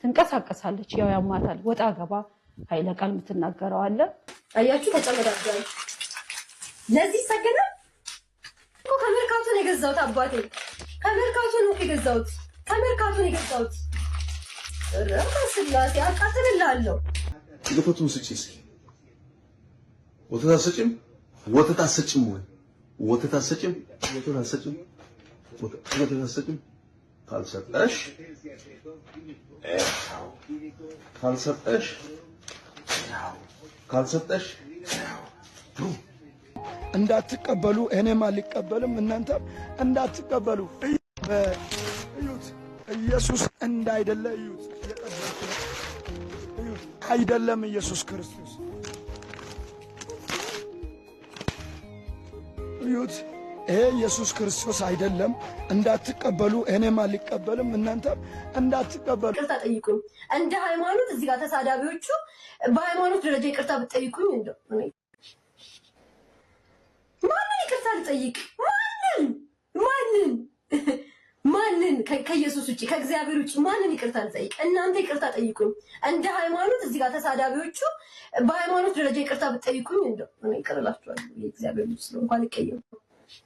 ትንቀሳቀሳለች። ያው ያማታል። ወጣ ገባ ኃይለ ቃል የምትናገረው አለ። አያችሁ ተጨመዳጃል። ለዚህ ሰገደ እኮ ከመርካቶ ነው የገዛሁት። አባቴ ከመርካቶ ነው የገዛሁት። ከመርካቶ ነው የገዛሁት። ስላሴ አቃጥልልሃለሁ። ወተቱን ስጪ እስኪ። ወተት አትሰጪም? ወተት አትሰጪም ወይ? ወተት አትሰጪም? ወተት አትሰጪም? ወተት አትሰጪም? ካልሰጠሽ እንዳትቀበሉ እኔም አልቀበልም እናንተም እንዳትቀበሉ። እዩት ኢየሱስ እንዳይደለ እዩት። እዩት አይደለም ኢየሱስ ክርስቶስ እዩት። ይሄ ኢየሱስ ክርስቶስ አይደለም። እንዳትቀበሉ እኔም አልቀበልም እናንተም እንዳትቀበሉ። ይቅርታ ጠይቁኝ። እንደ ሃይማኖት እዚህ ጋር ተሳዳቢዎቹ በሃይማኖት ደረጃ ይቅርታ ብትጠይቁኝ እንደው ማንን ይቅርታ ልጠይቅ? ማንን ከኢየሱስ ውጪ ከእግዚአብሔር ውጪ ማንን ይቅርታ ልጠይቅ? እናንተ ይቅርታ ጠይቁኝ። እንደ ሃይማኖት እዚህ ጋር ተሳዳቢዎቹ በሃይማኖት ደረጃ ይቅርታ ብትጠይቁኝ እንደው እኔ ይቅር እላችኋለሁ። የእግዚአብሔር ልጅ ስለሆንኩ አልቀየምም።